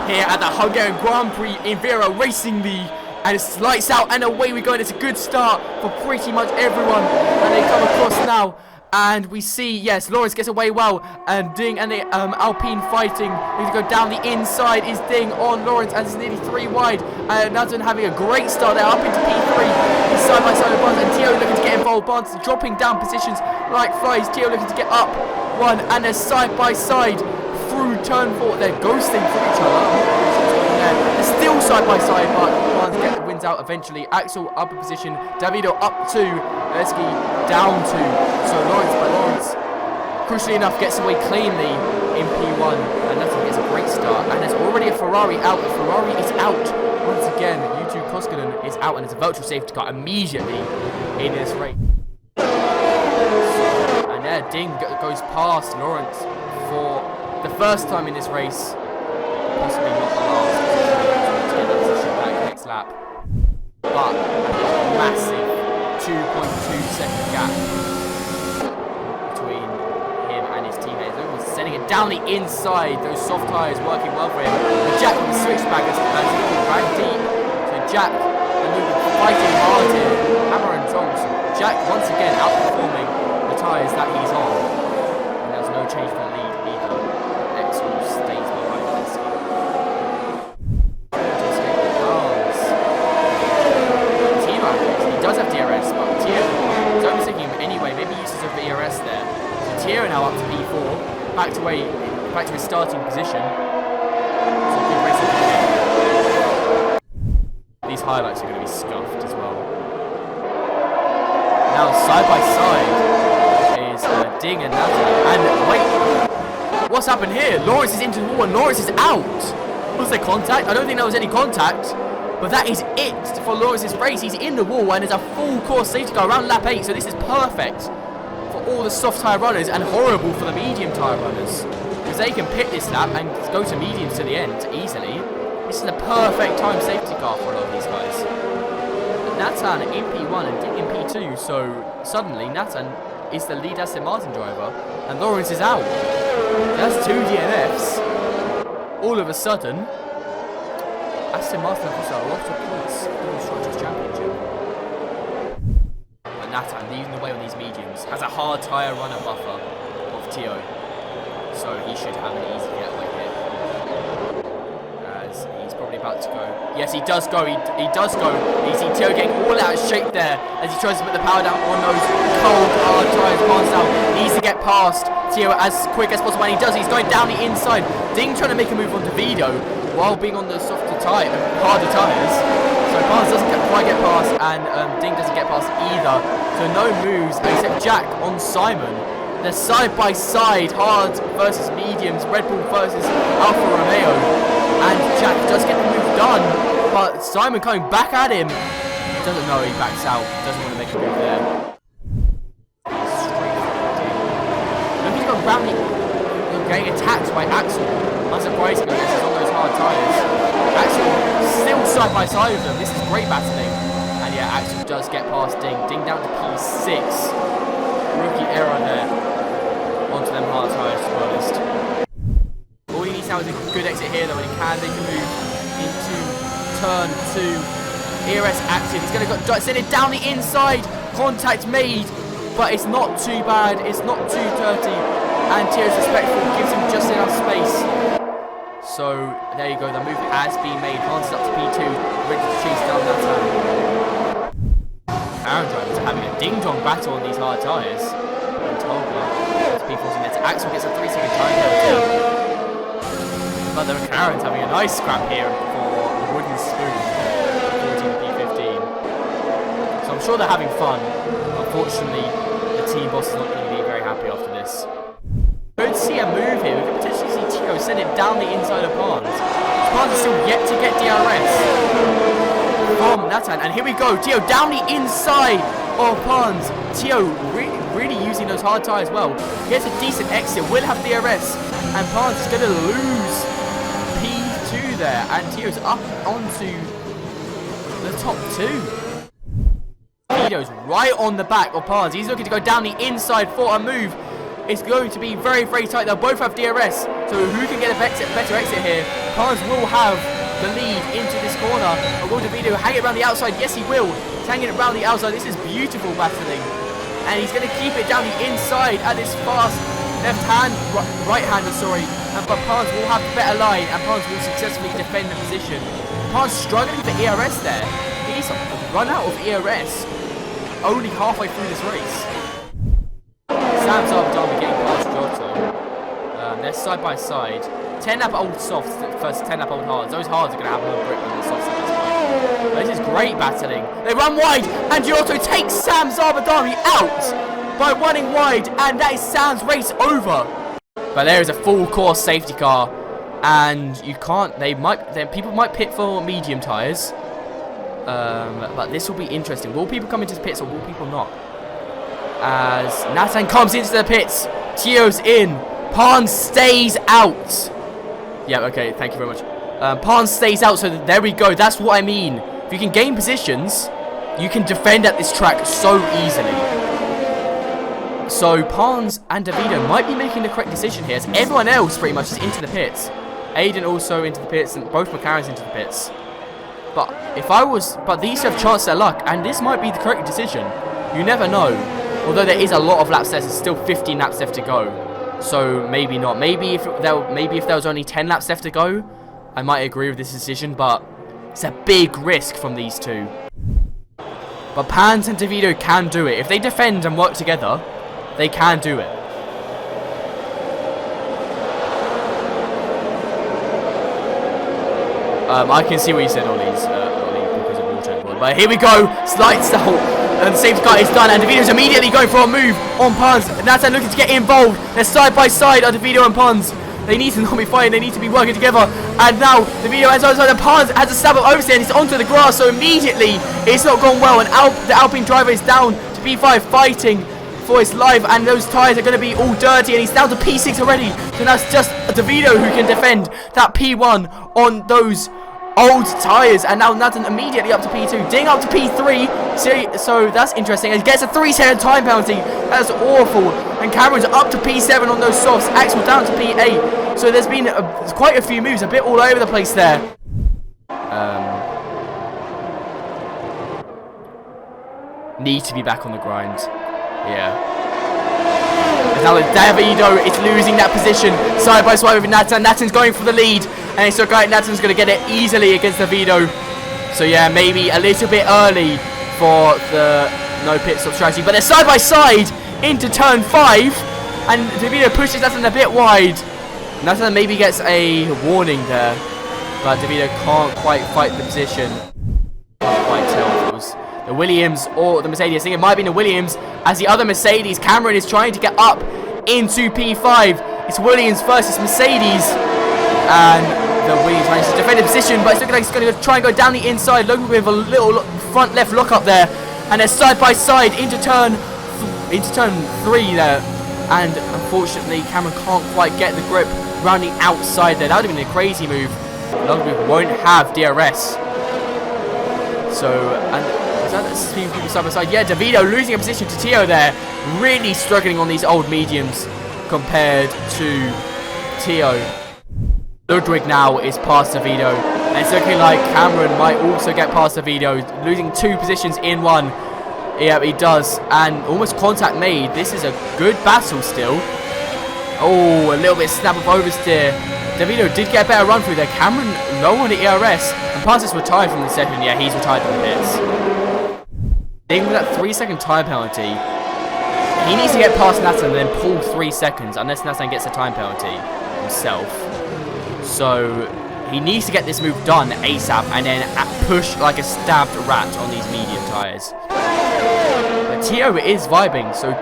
here at the Hungarian Grand Prix in Vera Racing League. And it's lights out and away we go. And it's a good start for pretty much everyone. And they come across now. And we see, yes, Lawrence gets away well. And Ding and the Alpine fighting. Need to go down the inside is Ding on Lawrence. And it's nearly 3 wide. And Nathan having a great start there. Up into P3. He's side by side with Barnes. And Tio looking to get involved. Barnes dropping down positions like flies. Tio looking to get up 1. And they're side by side through turn 4. They're ghosting for each other. They're still side by side, but Barnes wins out eventually. Axel up a position, Davido up 2, Eski down 2. So Lawrence, crucially enough, gets away cleanly in P1, and Nathan gets a great start. And there's already a Ferrari out. The Ferrari is out once again. U2 Koskinen is out, and it's a virtual safety car immediately in this race. And there, Ding goes past Lawrence for the first time in this race, possibly not the last. Next lap, but a massive 2.2-second gap between him and his teammates. Everyone's sending it down the inside. Those soft tyres working well for him. And Jack with the switchback as he ran deep. So Jack fighting hard here. Hammer and tongs. Jack once again outperforming the tyres that he's on. And there's no change for the lead either. Axel stays behind this. Now up to P4, back to his starting position. So good racing. These highlights are going to be scuffed as well. Now side by side is Ding and Nathan. And wait, what's happened here? Lawrence is into the wall and Lawrence is out. Was there contact? I don't think there was any contact. But that is it for Lawrence's race. He's in the wall and there's a full course safety car around lap 8. So this is perfect all the soft tyre runners and horrible for the medium tyre runners, because they can pit this lap and go to mediums to the end easily. This is a perfect time safety car for a lot of these guys. Nathan in P1 and Ding in P2, so suddenly Nathan is the lead Aston Martin driver and Lawrence is out. That's 2 DNFs. All of a sudden, Aston Martin has a lot of points for the Constructors' Championship. Nathan, leading the way on these mediums, has a hard tyre runner buffer of Tio, so he should have an easy getaway here. As he's probably about to go. Yes, he does go. He does go. You see Tio getting all out of shape there as he tries to put the power down on those cold hard tyres. Barnes now needs to get past Tio as quick as possible, and he does. He's going down the inside. Ding trying to make a move on Davido while being on the softer tyre, harder tyres. So Barnes doesn't quite get past, and Ding doesn't get past either. So no moves except Jack on Simon. They're side by side, hard versus mediums, Red Bull versus Alfa Romeo. And Jack does get the move done, but Simon coming back at him. He doesn't know, he backs out, doesn't want to make a move there. Look, he's gone round getting attacked by Axel. Unsurprisingly, this is on those hard tyres. Axel still side by side with them. This is great battling. And yeah, Axel does get past Ding. Ding down to P6. Rookie error there. Onto them hard tyres, to be honest. All he needs now is a good exit here, though, when he can. They can move into turn 2. ERS active. He's going to send it down the inside. Contact made, but it's not too bad. It's not too dirty. And Tio's respectful, gives him just enough space. So there you go, the move has been made. Hans up to P2, ready to chase down that turn. Karen drivers are having a ding-dong battle on these hard tyres. And Tolga, P14 there to Axel, gets a 3-second time penalty. But the Karen's having a nice scrap here for the wooden spoon. 14 to P15. So I'm sure they're having fun. Unfortunately, the team boss is not going to be very happy after this. We could see a move here. We could potentially see Tio send it down the inside of Barnes. Barnes is still yet to get DRS from Nathan. And here we go. Tio down the inside of Barnes. Tio really using those hard tyres well. Gets a decent exit. Will have DRS. And Barnes is going to lose P2 there. And Tio's up onto the top 2. Vito's right on the back of Barnes. He's looking to go down the inside for a move. it's going to be very, very tight. They'll both have DRS, so who can get a better exit here? Pons will have the lead into this corner. But will DeVito hang it around the outside? Yes, he will. He's hanging it around the outside. This is beautiful battling. And he's going to keep it down the inside at this fast right-hander, sorry. But Pons will have the better line, and Pons will successfully defend the position. Pons struggling for ERS there. He's run out of ERS only halfway through this race. Sam's up Dharma getting past Giotto. They're side by side. 10 lap old softs versus 10 lap old hards. Those hards are going to have more grip than the softs at this point. But this is great battling. They run wide, and Giotto takes Sam Zarbadami out by running wide, and that is Sam's race over. But there is a full course safety car, and you can't. People might pit for medium tyres. But this will be interesting. Will people come into the pits or will people not? As Nathan comes into the pits, Tio's in. Pons stays out. Yeah, okay, thank you very much. Pons stays out, so there we go. That's what I mean. If you can gain positions, you can defend at this track so easily. So Pons and DeVito might be making the correct decision here, as everyone else pretty much is into the pits. Aiden also into the pits, and both McLarens into the pits. But these have chanced their luck, and this might be the correct decision. You never know. Although there is a lot of laps left, there's still 15 laps left to go. So maybe not. Maybe if there was only 10 laps left to go, I might agree with this decision. But it's a big risk from these two. But Pons and DeVito can do it. If they defend and work together, they can do it. I can see what you said, Ollie, because of water. But here we go, slight stall, and the safety car is done, and DeVito's immediately going for a move on Pons. Nathan looking to get involved. They're side by side on DeVito and Pons. They need to not be fighting, they need to be working together. And now DeVito has outside, and Pons has a stab of oversteer, and he's onto the grass, so immediately it's not gone well, and the Alpine driver is down to P5 fighting for his life, and those tyres are going to be all dirty, and he's down to P6 already. So that's just DeVito who can defend that P1 on those old tyres, and now Nathan immediately up to P2, Ding up to P3, so that's interesting, and he gets a 3-second time penalty. That's awful, and Cameron's up to P7 on those softs, Axel down to P8, so there's been quite a few moves, a bit all over the place there. Need to be back on the grind. Yeah. And now DeVito is losing that position side by side with Nathan. Nathan's going for the lead, and it's okay. Nathan's going to get it easily against DeVito. So yeah, maybe a little bit early for the no pit stop strategy, but they're side by side into turn 5, and DeVito pushes Nathan a bit wide. Nathan maybe gets a warning there, but DeVito can't quite fight the position. Can't quite tell if it was the Williams or the Mercedes. I think it might have been the Williams, as the other Mercedes, Cameron, is trying to get up into P5. It's Williams versus Mercedes, and the Williams manages to defend the position, but it's looking like it's going to try and go down the inside. Logan with a little front left lock up there, and they're side by side into turn 3 there, and unfortunately Cameron can't quite get the grip around the outside there. That would have been a crazy move. Logan won't have DRS, so and that's people side by side. Yeah, DeVito losing a position to Tio there, really struggling on these old mediums compared to Tio. Ludwig now is past DeVito, and it's looking like Cameron might also get past DeVito, losing 2 positions in 1. Yeah, he does, and almost contact made. This is a good battle still. Oh, a little bit snap of oversteer. DeVito did get a better run through there. Cameron low on the ERS, and Pons retired from the second. Yeah, he's retired from the pits. Even with that 3-second time penalty, he needs to get past Nathan and then pull 3 seconds, unless Nathan gets a time penalty himself. So he needs to get this move done ASAP and then push like a stabbed rat on these medium tyres. But Tio is vibing, so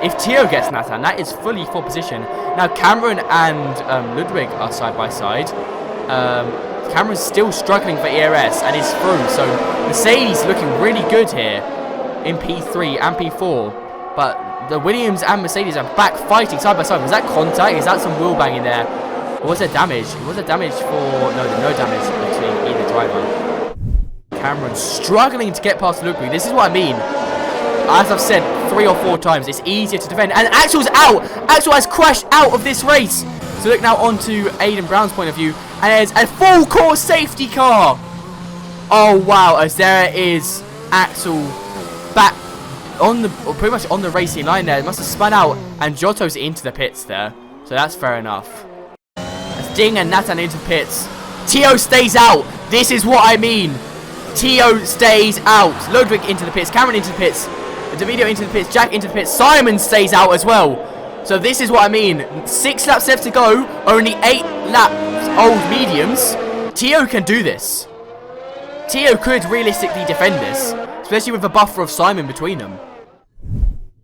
if Tio gets Nathan, that is fully full position. Now Cameron and Ludwig are side by side. Cameron's still struggling for ERS and is through, so Mercedes looking really good here in P3 and P4, but the Williams and Mercedes are back fighting side by side. Was that contact? Is that some wheel banging there? Or was there damage? Was there damage for... No damage between either driver. Cameron struggling to get past Ludwig. This is what I mean. As I've said, 3 or 4 times. It's easier to defend. And Axel's out. Axel has crashed out of this race. So look now on to Aiden Brown's point of view. And there's a full course safety car. Oh, wow. As there is Axel back on the, pretty much on the racing line there. It must have spun out. And Giotto's into the pits there. So that's fair enough. As Ding and Nathan into the pits. Tio stays out. This is what I mean. Tio stays out. Ludwig into the pits. Cameron into the pits. Davido into the pits. Jack into the pits. Simon stays out as well. So this is what I mean. 6 laps left to go. Only 8 laps old mediums. Tio can do this. Tio could realistically defend this. Especially with a buffer of Simon between them.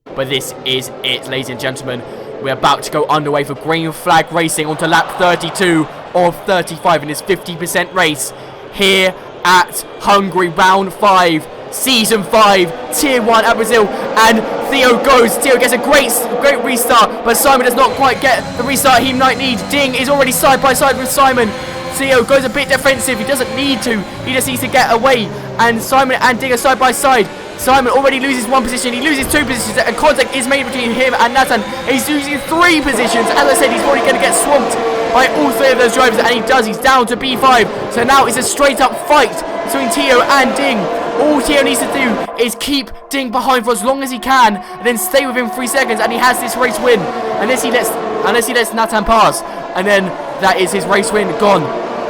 But this is it, ladies and gentlemen. We're about to go underway for green flag racing onto lap 32 of 35 in this 50% race here at Hungary, round 5, season 5, tier 1 at Brazil. And Theo goes. Theo gets a great restart, but Simon does not quite get the restart he might need. Ding is already side by side with Simon. Theo goes a bit defensive. He doesn't need to. He just needs to get away. And Simon and Ding are side by side. Simon already loses 1 position. He loses 2 positions. And contact is made between him and Nathan. He's losing 3 positions. As I said, he's already going to get swamped by all 3 of those drivers. And he does. He's down to B5. So now it's a straight up fight between Tio and Ding. All Tio needs to do is keep Ding behind for as long as he can. And then stay within 3 seconds. And he has this race win. Unless he lets Nathan pass. And then that is his race win gone.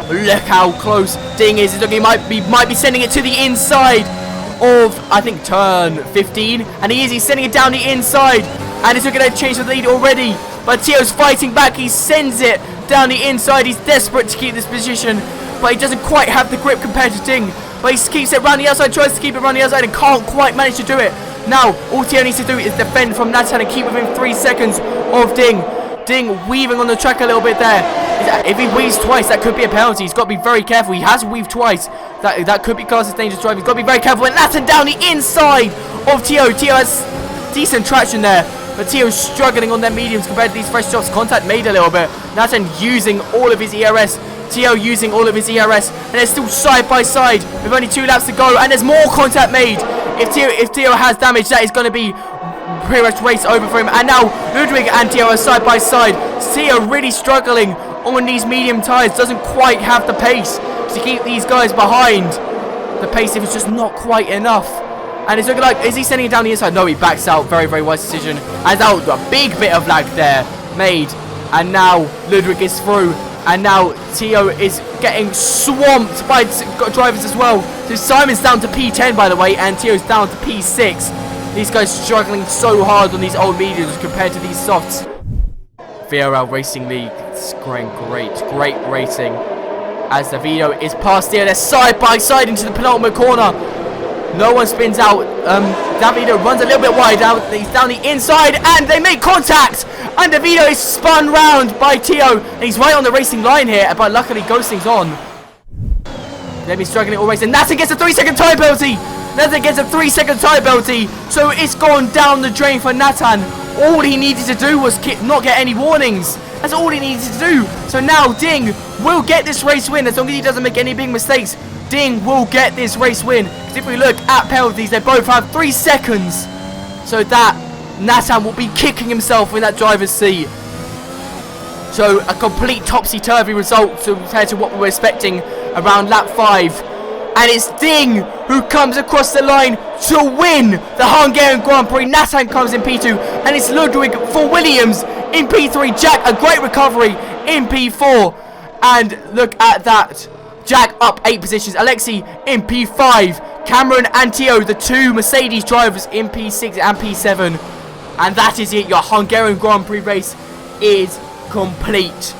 Look how close Ding is. He might be sending it to the inside of, I think, turn 15. And he's sending it down the inside. And it's going to change the lead already. But Tio's fighting back. He sends it down the inside. He's desperate to keep this position. But he doesn't quite have the grip compared to Ding. But he keeps it around the outside. Tries to keep it around the outside and can't quite manage to do it. Now, all Tio needs to do is defend from Nathan and keep within 3 seconds of Ding. Ding weaving on the track a little bit there. If he weaves twice, that could be a penalty. He's got to be very careful. He has weaved twice. That could be classed as dangerous driving. He's got to be very careful. And Nathan down the inside of Tio. Tio has decent traction there. But Tio's struggling on their mediums compared to these fresh jobs. Contact made a little bit. Nathan using all of his ERS. Tio using all of his ERS. And they're still side by side with only 2 laps to go. And there's more contact made. If Tio has damage, that is going to be pretty much race over for him. And now Ludwig and Tio are side by side. Tio really struggling on these medium tyres. Doesn't quite have the pace to keep these guys behind. The pace is just not quite enough. And it's looking like, is he sending it down the inside? No, he backs out. Very, very wise decision. As out a big bit of lag there made. And now Ludwig is through. And now Tio is getting swamped by drivers as well. So Simon's down to P10, by the way. And Tio's down to P6. These guys struggling so hard on these old mediums compared to these softs. VRL Racing League. It's going great racing. As the video is past here, they're side by side into the penultimate corner. No one spins out. Davido runs a little bit wide out. He's down the inside and they make contact. And Davido is spun round by Tio. And he's right on the racing line here. But luckily Ghosting's on. They've been struggling all race. And Nathan gets a 3-second time penalty. Nathan gets a 3-second time penalty. So it's gone down the drain for Nathan. All he needed to do was not get any warnings. That's all he needed to do. So now Ding will get this race win as long as he doesn't make any big mistakes. Ding will get this race win. Because if we look at penalties, they both have 3 seconds. So that Nathan will be kicking himself in that driver's seat. So a complete topsy-turvy result compared to what we were expecting around lap 5. And it's Ding who comes across the line to win the Hungarian Grand Prix. Nathan comes in P2. And it's Ludwig for Williams in P3. Jack, a great recovery in P4. And look at that. Jack up 8 positions. Alexei in P5. Cameron and Tio, the 2 Mercedes drivers, in P6 and P7. And that is it. Your Hungarian Grand Prix race is complete.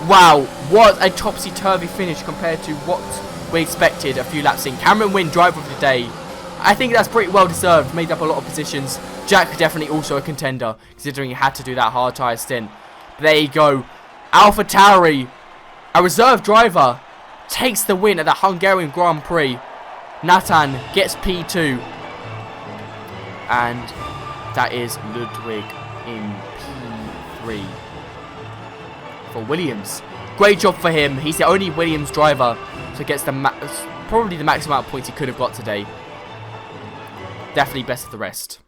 Wow. What a topsy-turvy finish compared to what we expected a few laps in. Cameron win driver of the day. I think that's pretty well deserved. Made up a lot of positions. Jack definitely also a contender, considering he had to do that hard tyre stint. But there you go. AlphaTauri, a reserve driver, takes the win at the Hungarian Grand Prix. Nathan gets P2. And that is Ludwig in P3 for Williams. Great job for him. He's the only Williams driver, so gets probably the maximum amount of points he could have got today. Definitely best of the rest.